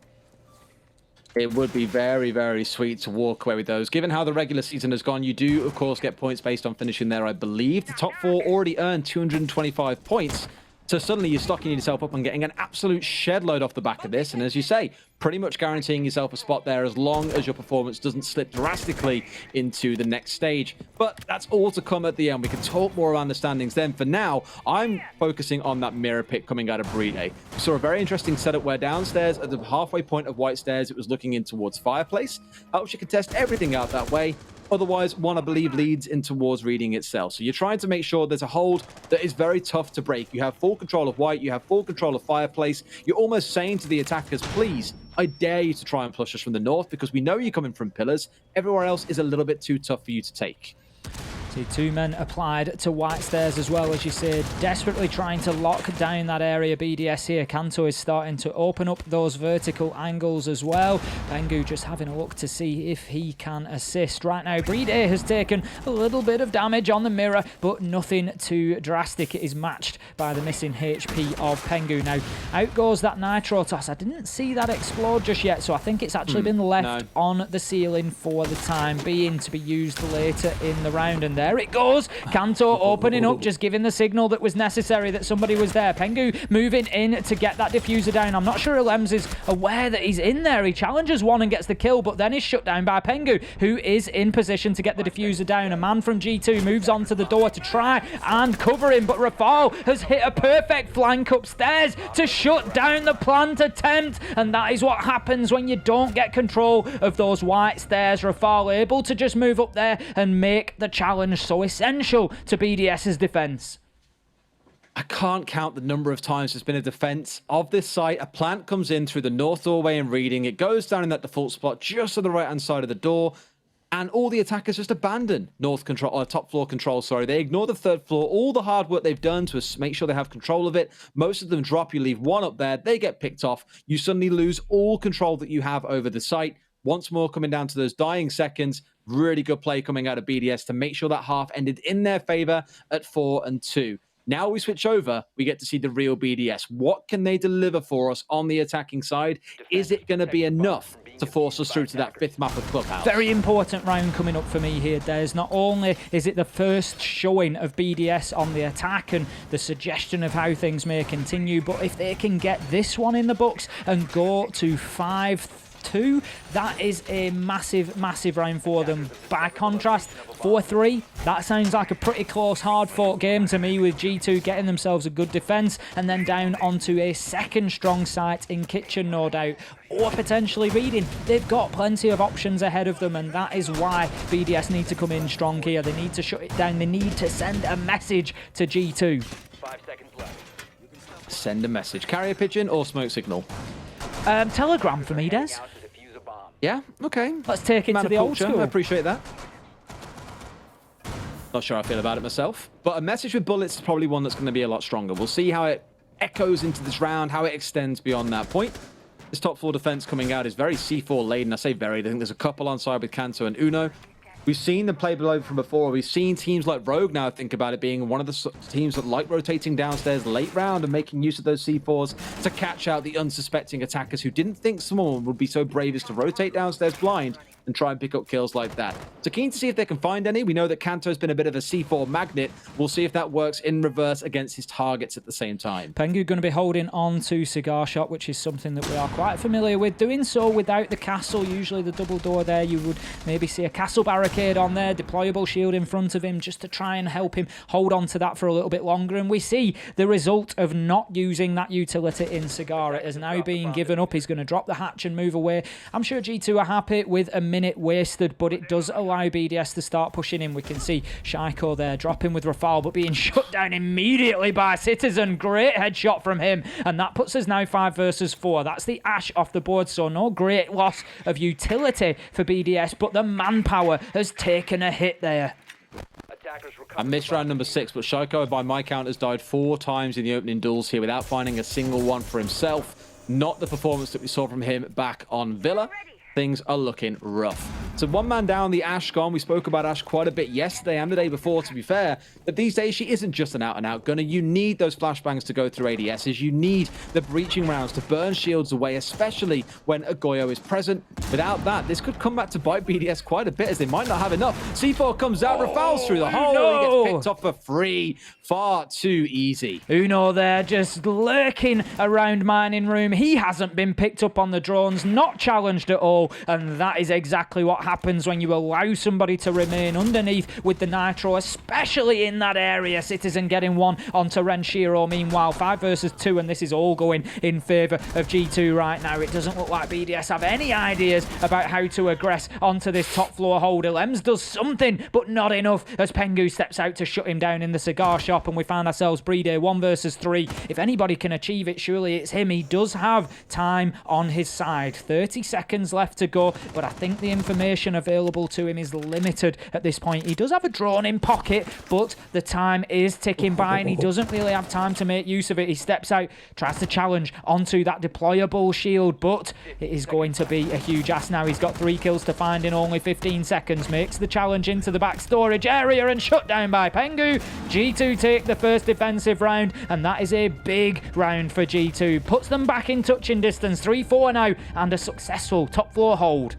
It would be very, very sweet to walk away with those. Given how the regular season has gone, you do, of course, get points based on finishing there, I believe. The top 4 already earned 225 points. So suddenly you're stocking yourself up and getting an absolute shed load off the back of this. And as you say, pretty much guaranteeing yourself a spot there as long as your performance doesn't slip drastically into the next stage. But that's all to come at the end. We can talk more around the standings then. For now, I'm focusing on that mirror pick coming out of Brede. We saw a very interesting setup where downstairs at the halfway point of White Stairs, it was looking in towards Fireplace. Helps you contest everything out that way. Otherwise, one, I believe, leads in towards reading itself. So you're trying to make sure there's a hold that is very tough to break. You have full control of White, you have full control of Fireplace. You're almost saying to the attackers, please, I dare you to try and push us from the north because we know you're coming from pillars. Everywhere else is a little bit too tough for you to take. See, 2 men applied to White Stairs as well, as you said, desperately trying to lock down that area. BDS here, Kanto is starting to open up those vertical angles as well. Pengu just having a look to see if he can assist. Right now, Brede has taken a little bit of damage on the mirror, but nothing too drastic. It is matched by the missing HP of Pengu. Now, out goes that Nitro toss. I didn't see that explode just yet, so I think it's actually been left on the ceiling for the time being to be used later in the round. And there it goes. Kanto opening up, just giving the signal that was necessary that somebody was there. Pengu moving in to get that diffuser down. I'm not sure Alemz is aware that he's in there. He challenges one and gets the kill, but then is shut down by Pengu, who is in position to get the diffuser down. A man from G2 moves onto the door to try and cover him, but Rafal has hit a perfect flank upstairs to shut down the plant attempt, and that is what happens when you don't get control of those White Stairs. Rafal able to just move up there and make the challenge so essential to BDS's defense. I can't count the number of times there's been a defense of this site. A plant comes in through the north doorway and reading. It goes down in that default spot just on the right-hand side of the door. And all the attackers just abandon north control, or top floor control, sorry. They ignore the third floor, all the hard work they've done to make sure they have control of it. Most of them drop, you leave one up there, they get picked off. You suddenly lose all control that you have over the site. Once more, coming down to those dying seconds. Really good play coming out of BDS to make sure that half ended in their favor at 4-2. Now we switch over, we get to see the real BDS. What can they deliver for us on the attacking side? Is it going to be enough to force us through to that 5th map of Clubhouse? Very important round coming up for me here, Des. Not only is it the first showing of BDS on the attack and the suggestion of how things may continue, but if they can get this one in the books and go to 5-2, that is a massive, massive round for them. By contrast, 4-3, that sounds like a pretty close, hard-fought game to me, with G2 getting themselves a good defense and then down onto a second strong site in Kitchen, no doubt, or potentially Reading. They've got plenty of options ahead of them, and that is why BDS need to come in strong here. They need to shut it down. They need to send a message to G2. 5 seconds left. Send a message. Carrier pigeon or smoke signal? Telegram for me, Des. Yeah, okay. Let's take it to the old school. I appreciate that. Not sure how I feel about it myself, but a message with bullets is probably one that's going to be a lot stronger. We'll see how it echoes into this round, how it extends beyond that point. This top floor defense coming out is very C4 laden. I say very. I think there's a couple on side with Kanto and Uno. We've seen them play below from before. We've seen teams like Rogue now think about it being one of the teams that like rotating downstairs late round and making use of those C4s to catch out the unsuspecting attackers who didn't think someone would be so brave as to rotate downstairs blind and try and pick up kills like that. So keen to see if they can find any. We know that Kanto's been a bit of a C4 magnet. We'll see if that works in reverse against his targets at the same time. Pengu going to be holding on to Cigar Shot, which is something that we are quite familiar with. Doing so without the castle, usually the double door there, you would maybe see a castle barricade on there, deployable shield in front of him just to try and help him hold on to that for a little bit longer. And we see the result of not using that utility in Cigar. It is now being given up. He's going to drop the hatch and move away. I'm sure G2 are happy with a minute wasted, but it does allow BDS to start pushing in. We can see Shaiko there dropping with Rafal, but being shut down immediately by Citizen. Great headshot from him, and that puts us now 5 versus 4. That's the Ash off the board, so no great loss of utility for BDS, but the manpower has taken a hit there. I missed round number 6, but Shaiko, by my count, has died 4 times in the opening duels here without finding a single one for himself. Not the performance that we saw from him back on Villa. Things are looking rough. So one man down, the Ash gone. We spoke about Ash quite a bit yesterday and the day before, to be fair. But these days, she isn't just an out-and-out gunner. You need those flashbangs to go through ADSs. You need the breaching rounds to burn shields away, especially when Agoyo is present. Without that, this could come back to bite BDS quite a bit, as they might not have enough. C4 comes out, Rafal's through the hole. No. He gets picked off for free. Far too easy. Uno there just lurking around mining room. He hasn't been picked up on the drones, not challenged at all. And that is exactly what happens when you allow somebody to remain underneath with the nitro, especially in that area. Citizen getting one onto Renshiro. Meanwhile, 5 versus 2, and this is all going in favour of G2 right now. It doesn't look like BDS have any ideas about how to aggress onto this top floor holder. Lems does something, but not enough, as Pengu steps out to shut him down in the cigar shop, and we find ourselves Brede 1 versus 3. If anybody can achieve it, surely it's him. He does have time on his side. 30 seconds left to go, but I think the information available to him is limited at this point. He does have a drone in pocket, but the time is ticking by and he doesn't really have time to make use of it. He steps out, tries to challenge onto that deployable shield, but it is going to be a huge ass now. He's got 3 kills to find in only 15 seconds. Makes the challenge into the back storage area and shut down by Pengu. G2 take the first defensive round, and that is a big round for G2. Puts them back in touching distance. 3-4 now, and a successful top floor hold.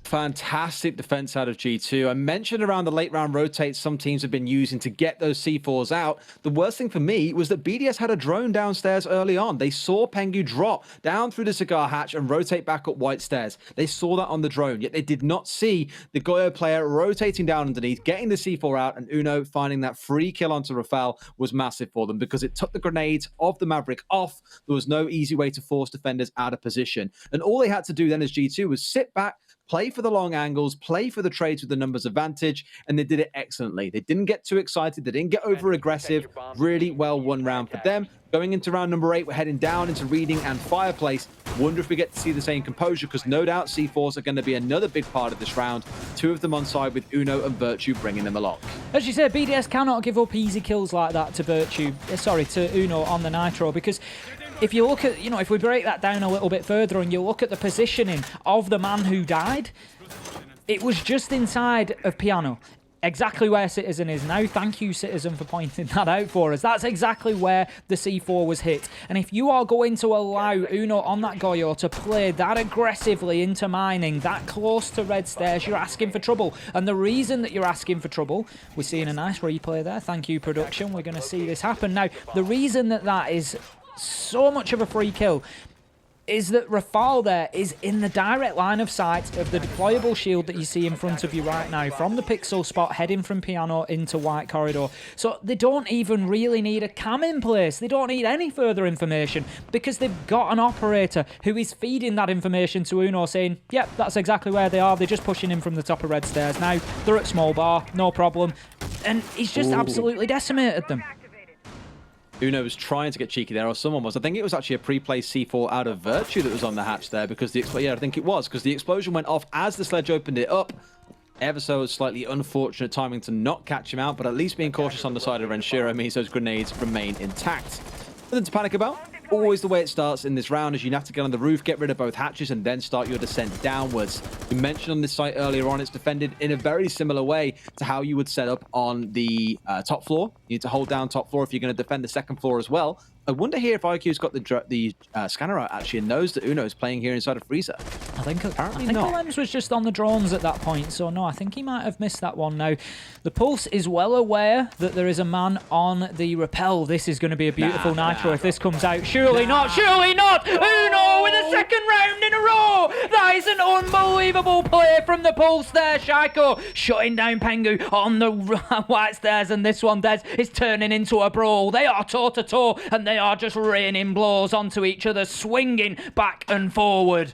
Fantastic defense out of G2. I mentioned around the late round rotates some teams have been using to get those C4s out. The worst thing for me was that BDS had a drone downstairs early on. They saw Pengu drop down through the cigar hatch and rotate back up white stairs. They saw that on the drone, yet they did not see the Goyo player rotating down underneath, getting the C4 out, and Uno finding that free kill onto Rafal was massive for them because it took the grenades of the Maverick off. There was no easy way to force defenders out of position. And all they had to do then as G2 was sit back, play for the long angles, play for the trades with the numbers advantage, and they did it excellently. They didn't get too excited. They didn't get over aggressive. Really well won round for them. Going into round number 8, we're heading down into Reading and Fireplace. Wonder if we get to see the same composure, because no doubt C4s are going to be another big part of this round. 2 of them on side with Uno and Virtue bringing them along. As you said, BDS cannot give up easy kills like that to to Uno on the Nitro, because if you look at, if we break that down a little bit further and you look at the positioning of the man who died, it was just inside of Piano. Exactly where Citizen is now. Thank you, Citizen, for pointing that out for us. That's exactly where the C4 was hit. And if you are going to allow Uno on that Goyo to play that aggressively into mining, that close to red stairs, you're asking for trouble. And the reason that you're asking for trouble, we're seeing a nice replay there. Thank you, production. We're going to see this happen. Now, the reason that that is so much of a free kill is that Rafal there is in the direct line of sight of the deployable shield that you see in front of you right now from the pixel spot heading from Piano into White Corridor. So they don't even really need a cam in place. They don't need any further information, because they've got an operator who is feeding that information to Uno saying, yep, that's exactly where they are. They're just pushing in from the top of red stairs. Now they're at small bar, no problem. And he's just absolutely decimated them. Uno was trying to get cheeky there, or someone was. I think it was actually a pre-placed C4 out of Virtue that was on the hatch there, because I think it was, because the explosion went off as the sledge opened it up. Ever so slightly unfortunate timing to not catch him out, but at least being cautious on the side of Renshiro means those grenades remain intact. Nothing to panic about. Always the way it starts in this round is you have to get on the roof, get rid of both hatches, and then start your descent downwards. We mentioned on this site earlier on, it's defended in a very similar way to how you would set up on the top floor. You need to hold down top floor if you're going to defend the second floor as well. I wonder here if IQ's got the scanner out actually and knows that Uno is playing here inside of Freezer. I think Lems was just on the drones at that point, so no, I think he might have missed that one. Now, the Pulse is well aware that there is a man on the rappel. This is going to be a beautiful Nitro if this comes out. Surely not, surely not! Uno with a second round in a row! That is an unbelievable play from the Pulse there, Shaiko. Shutting down Pengu on the white stairs, and this one, Des, is turning into a brawl. They are toe-to-toe, and they are just raining blows onto each other, swinging back and forward.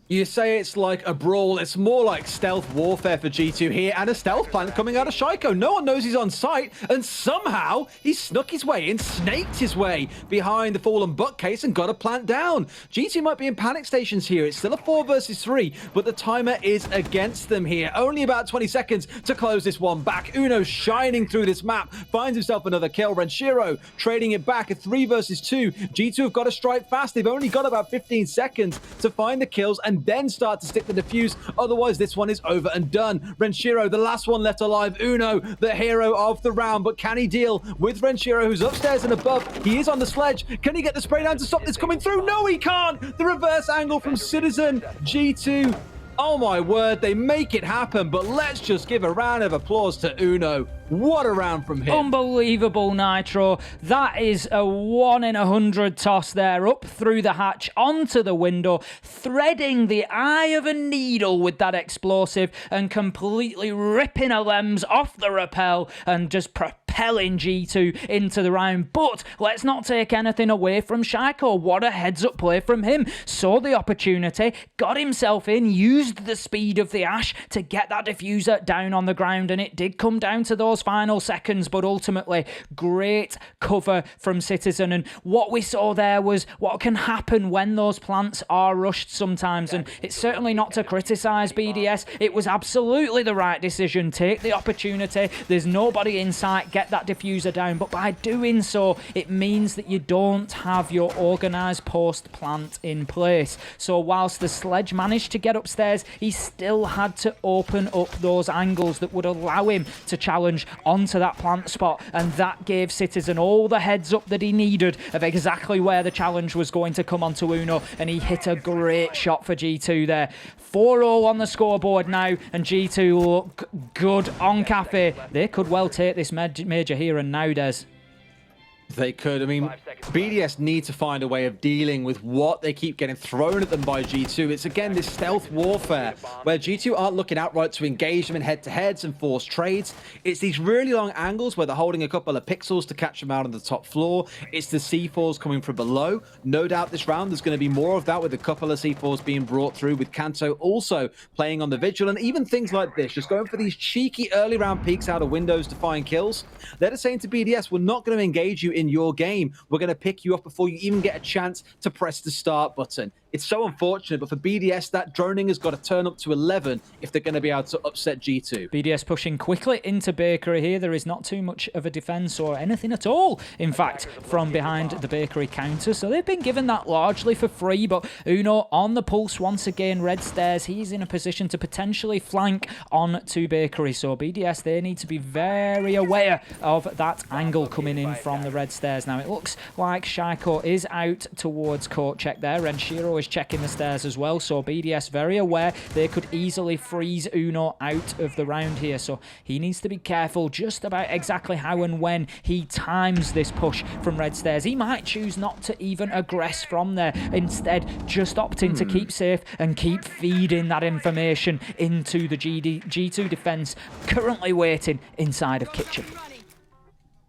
You say it's like a brawl. It's more like stealth warfare for G2 here, and a stealth plant coming out of Shaiko. No one knows he's on site, and somehow he snuck his way in, snaked his way behind the fallen bookcase and got a plant down. G2 might be in panic stations here. It's still a 4 versus 3, but the timer is against them here. Only about 20 seconds to close this one back. Uno shining through this map, finds himself another kill. Renshiro trading it back, a 3 versus 2. G2 have got to strike fast. They've only got about 15 seconds to find the kills and then start to stick the defuse. Otherwise, this one is over and done. Renshiro, the last one left alive. Uno, the hero of the round. But can he deal with Renshiro, who's upstairs and above? He is on the sledge. Can he get the spray down to stop this coming through? No, he can't. The reverse angle from Citizen. G2. Oh my word, they make it happen, but let's just give a round of applause to Uno. What a round from him. Unbelievable Nitro. That is a 1 in 100 toss there, up through the hatch, onto the window, threading the eye of a needle with that explosive and completely ripping a Lems off the rappel and just propelling G2 into the round. But let's not take anything away from Shaiko. What a heads-up play from him. Saw the opportunity, got himself in, used the speed of the Ash to get that diffuser down on the ground, and it did come down to those final seconds, but ultimately great cover from Citizen. And what we saw there was what can happen when those plants are rushed sometimes, and it's certainly not to criticise BDS. It was absolutely the right decision. Take the opportunity, there's nobody in sight, get that diffuser down, but by doing so it means that you don't have your organised post plant in place. So whilst the sledge managed to get upstairs, he still had to open up those angles that would allow him to challenge onto that plant spot, and that gave Citizen all the heads up that he needed of exactly where the challenge was going to come onto Uno, and he hit a great shot for G2 there. 4-0 on the scoreboard now, and G2 look good on Cafe. They could well take this major here and now, Des. They could. I mean, BDS need to find a way of dealing with what they keep getting thrown at them by G2. It's again this stealth warfare where G2 aren't looking outright to engage them in head-to-heads and force trades. It's these really long angles where they're holding a couple of pixels to catch them out on the top floor. It's the C4s coming from below. No doubt this round there's going to be more of that with a couple of C4s being brought through, with Kanto also playing on the vigil, and even things like this, just going for these cheeky early round peeks out of windows to find kills. They're just saying to BDS, we're not going to engage you in your game. We're going to pick you up before you even get a chance to press the start button. It's so unfortunate, but for BDS, that droning has got to turn up to 11 if they're going to be able to upset G2. BDS pushing quickly into Bakery here. There is not too much of a defense or anything at all, in fact, from behind the Bakery counter. So they've been given that largely for free, but Uno on the pulse once again. Red Stairs, he's in a position to potentially flank on to Bakery. So BDS, they need to be very aware of that angle coming in from the Red Stairs. Now, it looks like Shaiko is out towards court check there. Renshiro is checking the stairs as well, so BDS very aware they could easily freeze Uno out of the round here, so he needs to be careful just about exactly how and when he times this push from Red Stairs. He might choose not to even aggress from there, instead just opting to keep safe and keep feeding that information into the G2 defense, currently waiting inside of Kitchen.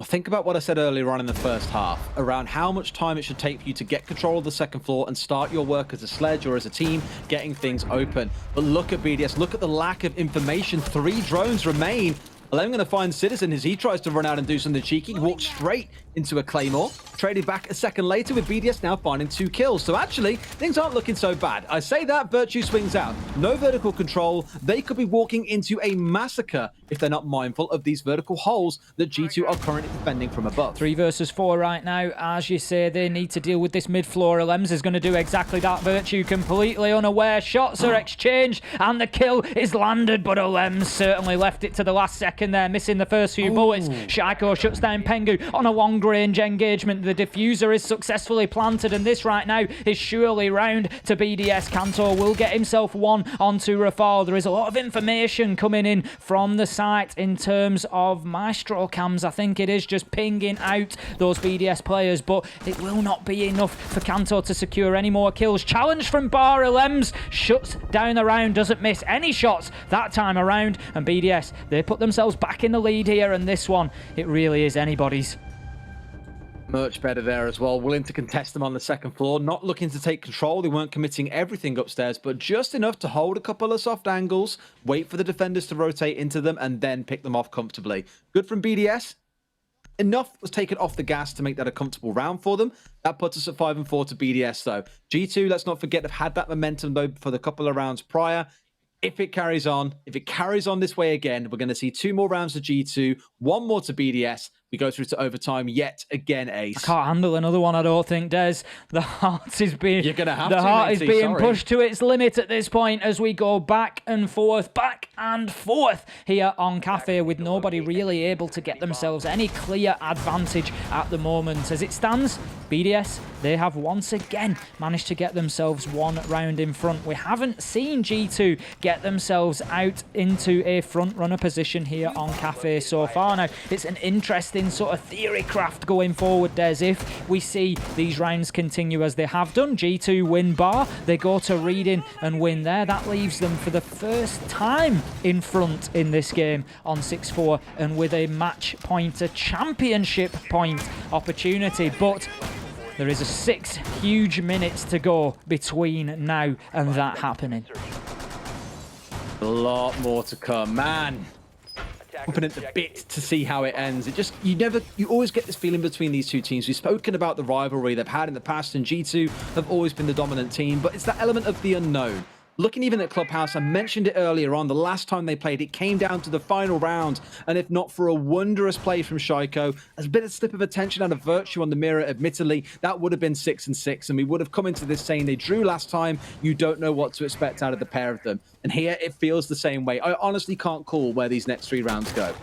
Think about what I said earlier on in the first half around how much time it should take for you to get control of the second floor and start your work as a sledge or as a team getting things open. But look at BDS, look at the lack of information. 3 drones remain. I'm going to find Citizen as he tries to run out and do something cheeky. He walks straight into a Claymore, traded back a second later with BDS now finding 2 kills. So actually, things aren't looking so bad. I say that, Virtue swings out. No vertical control. They could be walking into a massacre if they're not mindful of these vertical holes that G2 are currently defending from above. 3 versus 4 right now. As you say, they need to deal with this mid-floor. Lems is going to do exactly that. Virtue completely unaware. Shots are exchanged and the kill is landed, but Lems certainly left it to the last second there, missing the first few bullets. Shaiko shuts down Pengu on a long-range engagement. The diffuser is successfully planted, and this right now is surely round to BDS. Kanto will get himself one onto Rafal. There is a lot of information coming in from the site in terms of Maestro cams. I think it is just pinging out those BDS players, but it will not be enough for Kanto to secure any more kills. Challenge from Bara. Lems shuts down the round, doesn't miss any shots that time around, and BDS, they put themselves back in the lead here, and this one, it really is anybody's. Much better there as well. Willing to contest them on the second floor. Not looking to take control. They weren't committing everything upstairs, but just enough to hold a couple of soft angles, wait for the defenders to rotate into them, and then pick them off comfortably. Good from BDS. Enough was taken off the gas to make that a comfortable round for them. That puts us at 5-4 to BDS, though. G2, let's not forget, have had that momentum, though, for the couple of rounds prior. If it carries on this way again, we're going to see 2 more rounds to G2, 1 more to BDS. We go through to overtime yet again, Ace. I can't handle another one, I don't think, Des. The heart is being, You're gonna have the to, heart is matey, being sorry. pushed to its limit at this point as we go back and forth here on Cafe, with nobody really able to get themselves any clear advantage at the moment. As it stands, BDS, they have once again managed to get themselves 1 round in front. We haven't seen G2 get themselves out into a front runner position here on Cafe so far. Now, it's an interesting sort of theory craft going forward, Des. If we see these rounds continue as they have done, G2 win bar, they go to reading and win there. That leaves them for the first time in front in this game on 6-4 and with a match point, a championship point opportunity. But there is a 6 huge minutes to go between now and that happening. A lot more to come, man. Open at the bit to see how it ends. You always get this feeling between these two teams. We've spoken about the rivalry they've had in the past, and G2 have always been the dominant team, but it's that element of the unknown. Looking even at Clubhouse, I mentioned it earlier on, the last time they played, it came down to the final round, and if not for a wondrous play from Shaiko, a bit of slip of attention out of Virtue on the mirror, admittedly, that would have been 6-6, and we would have come into this saying they drew last time. You don't know what to expect out of the pair of them. And here, it feels the same way. I honestly can't call where these next 3 rounds go.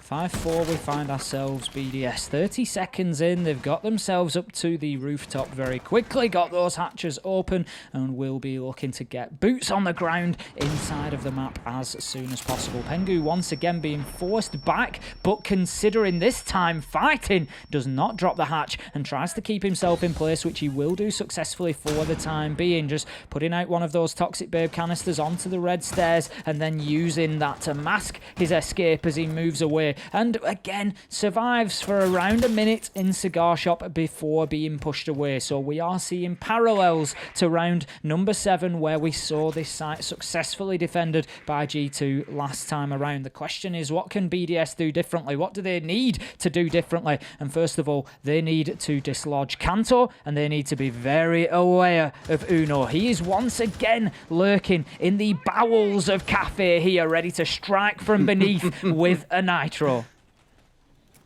5-4, we find ourselves BDS. 30 seconds in, they've got themselves up to the rooftop very quickly, got those hatches open, and will be looking to get boots on the ground inside of the map as soon as possible. Pengu once again being forced back, but considering this time fighting, does not drop the hatch and tries to keep himself in place, which he will do successfully for the time being, just putting out one of those Toxic Babe canisters onto the red stairs and then using that to mask his escape as he moves away. And again, survives for around a minute in Cigar Shop before being pushed away. So we are seeing parallels to round number 7, where we saw this site successfully defended by G2 last time around. The question is, what can BDS do differently? What do they need to do differently? And first of all, they need to dislodge Kanto, and they need to be very aware of Uno. He is once again lurking in the bowels of Cafe here, ready to strike from beneath with a nitro.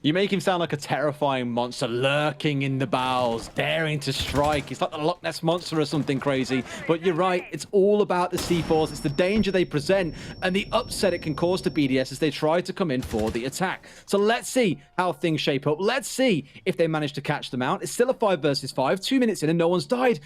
You make him sound like a terrifying monster lurking in the bowels, daring to strike. It's like the Loch Ness Monster or something crazy. But you're right, it's all about the C4s. It's the danger they present and the upset it can cause to BDS as they try to come in for the attack. So let's see how things shape up. Let's see if they manage to catch them out. It's still a 5 versus 5, 2 minutes in and no one's died.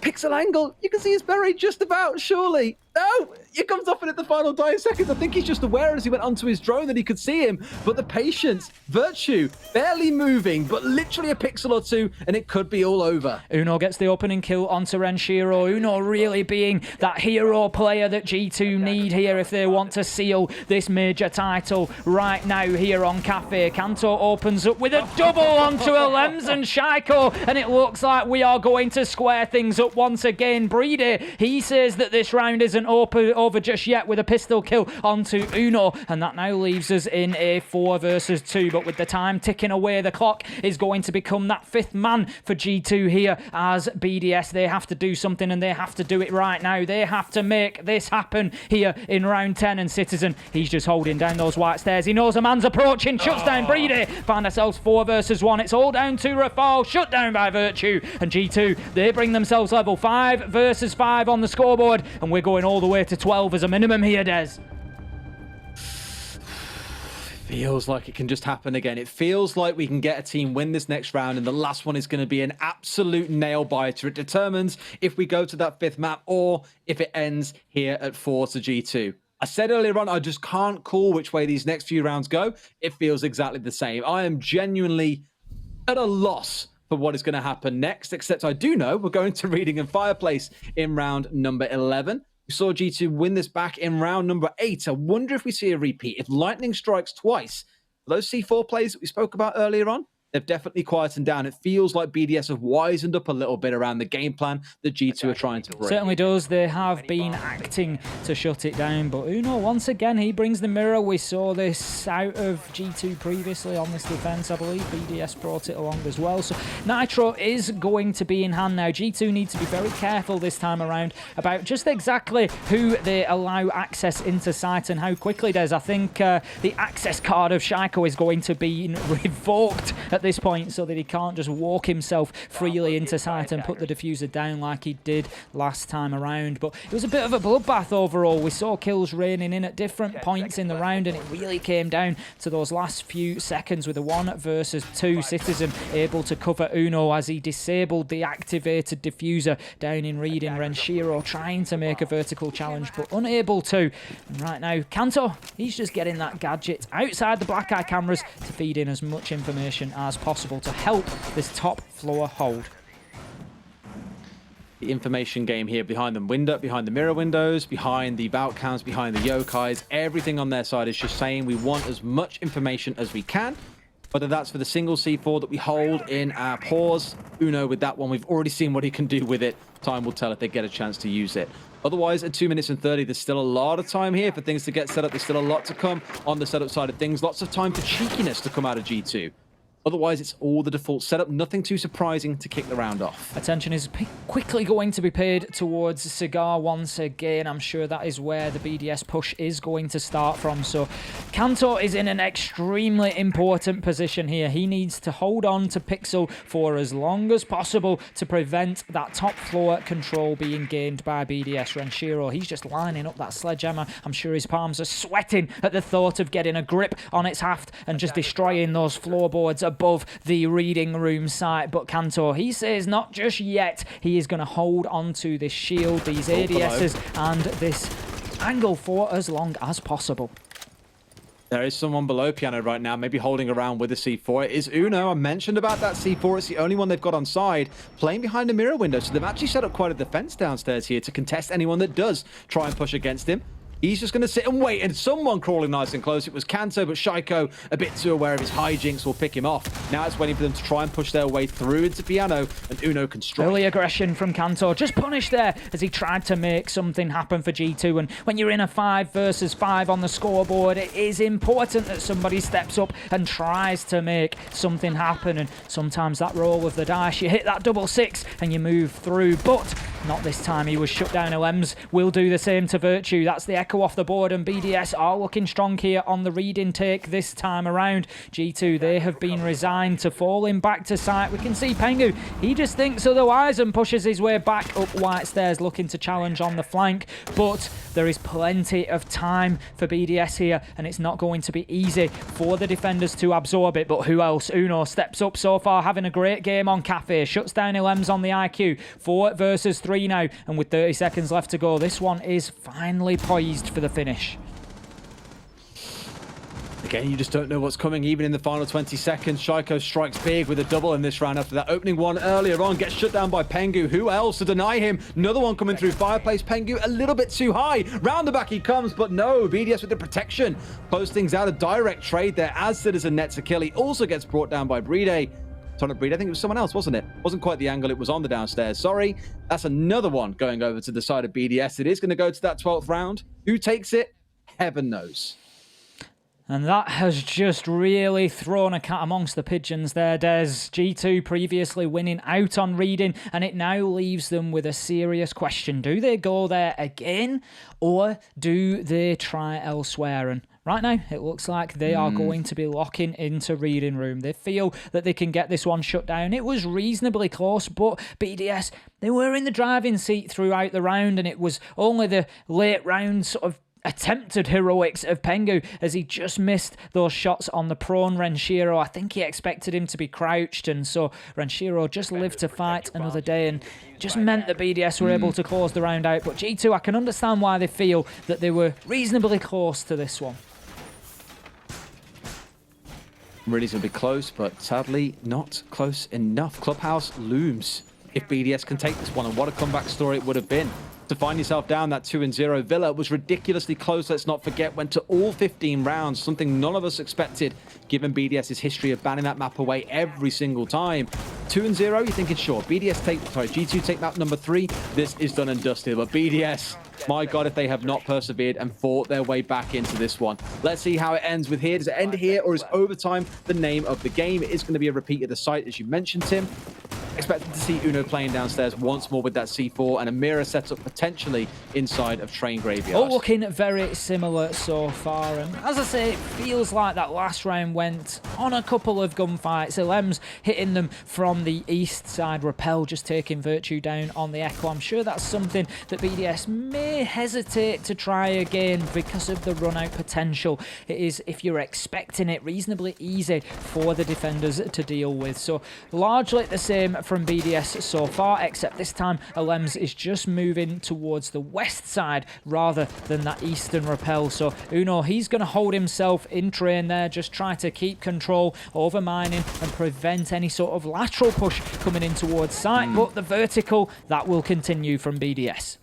Pixel angle, you can see his buried just about, surely. No, he comes off it at the final dying seconds. I think he's just aware as he went onto his drone that he could see him. But the patience, Virtue, barely moving, but literally a pixel or two, and it could be all over. Uno gets the opening kill onto Renshiro. Uno really being that hero player that G2 need here if they want to seal this major title right now here on Cafe. Kanto opens up with a double onto Alems and Shaiko, and it looks like we are going to square things up once again. Breedy, he says that this round isn't over just yet with a pistol kill onto Uno, and that now leaves us in a 4 versus 2, but with the time ticking away, the clock is going to become that 5th man for G2 here as BDS. They have to do something, and they have to do it right now. They have to make this happen here in round 10, and Citizen, he's just holding down those white stairs. He knows a man's approaching, shuts down Breedy. Find ourselves 4 versus 1. It's all down to Rafal, shut down by Virtue, and G2, they bring themselves level. 5 versus 5 on the scoreboard, and we're going all the way to 12 as a minimum here, Des. Feels like it can just happen again. It feels like we can get a team win this next round, and the last one is going to be an absolute nail biter. It determines if we go to that 5th map or if it ends here at 4 to G2. I said earlier on, I just can't call which way these next few rounds go. It feels exactly the same. I am genuinely at a loss for what is going to happen next, except I do know we're going to Reading and Fireplace in round number 11. We saw G2 win this back in round number 8. I wonder if we see a repeat. If lightning strikes twice, those C4 plays that we spoke about earlier on, they've definitely quietened down. It feels like BDS have wisened up a little bit around the game plan that G2 are trying to bring. Certainly does. They have been acting to shut it down. But Uno, once again, he brings the mirror. We saw this out of G2 previously on this defense, I believe. BDS brought it along as well. So Nitro is going to be in hand now. G2 need to be very careful this time around about just exactly who they allow access into site and how quickly does. I think the access card of Shaiko is going to be revoked at this point so that he can't just walk himself freely into site and put the diffuser down like he did last time around. But it was a bit of a bloodbath overall. We saw kills raining in at different points in the round, and it really came down to those last few seconds with a 1 versus 2. Citizen able to cover Uno as he disabled the activated diffuser down in Reading. Renshiro trying to make a vertical challenge but unable to. And right now, Kanto, he's just getting that gadget outside the black eye cameras to feed in as much information as possible to help this top floor hold. The information game here behind the window, behind the mirror windows, behind the bout cams, behind the yokais, everything on their side is just saying we want as much information as we can. Whether that's for the single C4 that we hold in our paws, Uno with that one, we've already seen what he can do with it. Time will tell if they get a chance to use it. Otherwise, at 2 minutes and 30, there's still a lot of time here for things to get set up. There's still a lot to come on the setup side of things. Lots of time for cheekiness to come out of G2. Otherwise, it's all the default setup. Nothing too surprising to kick the round off. Attention is quickly going to be paid towards Cigar once again. I'm sure that is where the BDS push is going to start from. So Kanto is in an extremely important position here. He needs to hold on to Pixel for as long as possible to prevent that top floor control being gained by BDS. Renshiro, he's just lining up that sledgehammer. I'm sure his palms are sweating at the thought of getting a grip on its haft and just destroying those floorboards above the reading room site. But Kanto, he says not just yet. He is going to hold on to this shield, these ADSs, and this angle for as long as possible. There is someone below Piano right now, maybe holding around with a C4. It is Uno. I mentioned about that C4. It's the only one they've got on side, playing behind a mirror window. So they've actually set up quite a defense downstairs here to contest anyone that does try and push against him. He's just going to sit and wait, and someone crawling nice and close. It was Kanto, but Shaiko, a bit too aware of his hijinks, will pick him off. Now it's waiting for them to try and push their way through into Piano, and Uno can strike. Early aggression from Kanto, just punished there as he tried to make something happen for G2. And when you're in a 5 versus 5 on the scoreboard, it is important that somebody steps up and tries to make something happen. And sometimes that roll of the dice, you hit that double 6 and you move through, but not this time. He was shut down. Lems will do the same to Virtue. That's the echo off the board, and BDS are looking strong here on the read intake this time around. G2, they have been resigned to falling back to site. We can see Pengu, he just thinks otherwise and pushes his way back up White Stairs, looking to challenge on the flank, but there is plenty of time for BDS here, and it's not going to be easy for the defenders to absorb it. But who else? Uno steps up so far, having a great game on Cafe, shuts down Lems on the IQ. 4 versus 3 now, and with 30 seconds left to go, this one is finally poised for the finish. Again, you just don't know what's coming, even in the final 20 seconds. Shaiko strikes big with a double in this round after that opening one earlier on. Gets shut down by Pengu. Who else to deny him? Another one coming through Fireplace. Pengu a little bit too high. Round the back he comes, but no. BDS with the protection. Close things out. A direct trade there, as did as a net to kill. He also gets brought down by Brede. I think it was someone else, wasn't it? Wasn't quite the angle, it was on the downstairs. Sorry. That's another one going over to the side of BDS. It is going to go to that 12th round. Who takes it? Heaven knows. And that has just really thrown a cat amongst the pigeons there, Des. G2 previously winning out on reading, and it now leaves them with a serious question. Do they go there again, or do they try elsewhere? And right now, it looks like they are going to be locking into reading room. They feel that they can get this one shut down. It was reasonably close, but BDS, they were in the driving seat throughout the round, and it was only the late round sort of attempted heroics of Pengu as he just missed those shots on the prone Renshiro. I think he expected him to be crouched, and so Renshiro just lived to fight another day, and just meant that BDS were able to close the round out. But G2, I can understand why they feel that they were reasonably close to this one. Really going to be close, but sadly not close enough. Clubhouse looms if BDS can take this one, and what a comeback story it would have been. To find yourself down that 2-0. Villa was ridiculously close, let's not forget, went to all 15 rounds, something none of us expected given BDS's history of banning that map away every single time. 2-0, you're thinking, sure, G2 take map number 3, this is done and dusted. But BDS, my God, if they have not persevered and fought their way back into this one. Let's see how it ends with here. Does it end here, or is overtime the name of the game? It is going to be a repeat of the site, as you mentioned, Tim. Expected to see Uno playing downstairs once more with that C4 and a mirror setup potentially inside of Train Graveyard. All looking very similar so far, and as I say, it feels like that last round went on a couple of gunfights. Lems hitting them from the east side, Repel just taking Virtue down on the Echo. I'm sure that's something that BDS may hesitate to try again because of the run-out potential. It is, if you're expecting it, reasonably easy for the defenders to deal with. So largely the same from BDS so far, except this time Lems is just moving towards the west side rather than that eastern Repel. So Uno, he's going to hold himself in train there, just try to keep control over mining and prevent any sort of lateral push coming in towards site. But the vertical, that will continue from BDS.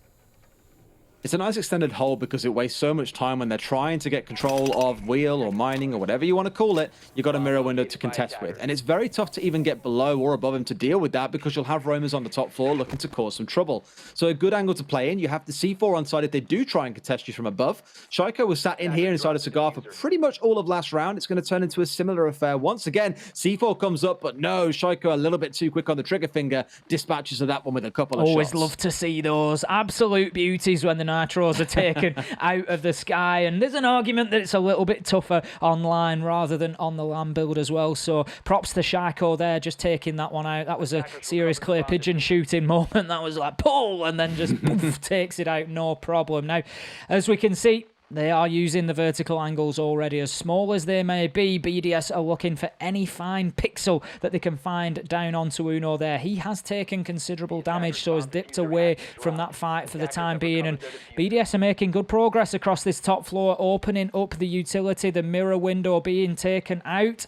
It's a nice extended hold because it wastes so much time when they're trying to get control of wheel or mining or whatever you want to call it. You've got a mirror window to contest with. And it's very tough to even get below or above him to deal with that because you'll have roamers on the top floor looking to cause some trouble. So a good angle to play in. You have the C4 on side if they do try and contest you from above. Shaiko was sat in here inside a cigar for pretty much all of last round. It's going to turn into a similar affair once again. C4 comes up, but no, Shaiko a little bit too quick on the trigger finger. Dispatches of that one with a couple of shots. Always love to see those absolute beauties when the nitros are taken out of the sky, and there's an argument that it's a little bit tougher online rather than on the land build as well, so props to Shaiko there, just taking that one out. That was a serious clear pigeon shooting moment. That was like pull and then just poof, takes it out, no problem. Now, as we can see, they are using the vertical angles already. As small as they may be, BDS are looking for any fine pixel that they can find down onto Uno there. He has taken considerable damage, so has dipped away from that fight for the time being. And BDS are making good progress across this top floor, opening up the utility, the mirror window being taken out.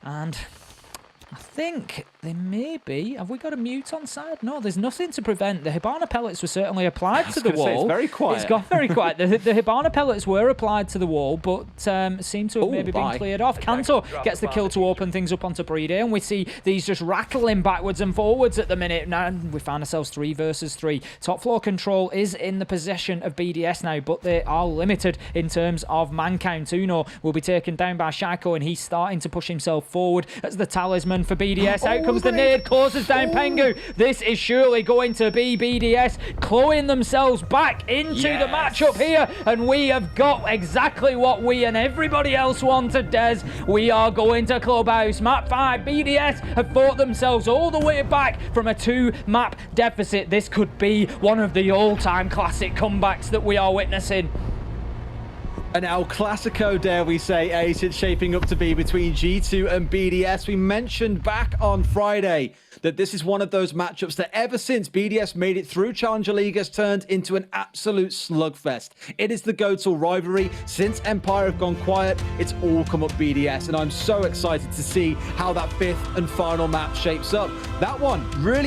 And I think they may be. Have we got a mute on side? No, there's nothing to prevent. The Hibana pellets were certainly applied to the wall. It's very quiet. It's got very quiet. The Hibana pellets were applied to the wall, but seem to have maybe been cleared off. Kanto gets the kill to open things up onto Brede, and we see these just rattling backwards and forwards at the minute. Now we find ourselves 3 versus 3. Top floor control is in the possession of BDS now, but they are limited in terms of man count. Uno will be taken down by Shaiko, and he's starting to push himself forward as the talisman for BDS. Out comes the nade, closes down Pengu. This is surely going to be BDS clawing themselves back into the matchup here, and we have got exactly what we and everybody else wanted, Des. We are going to Clubhouse. Map 5, BDS have fought themselves all the way back from a 2-map deficit. This could be one of the all-time classic comebacks that we are witnessing. An El Clasico, dare we say, Ace, it's shaping up to be between G2 and BDS. We mentioned back on Friday that this is one of those matchups that ever since BDS made it through Challenger League has turned into an absolute slugfest. It is the go-to rivalry. Since Empire have gone quiet, it's all come up BDS, and I'm so excited to see how that 5th and final map shapes up. That one really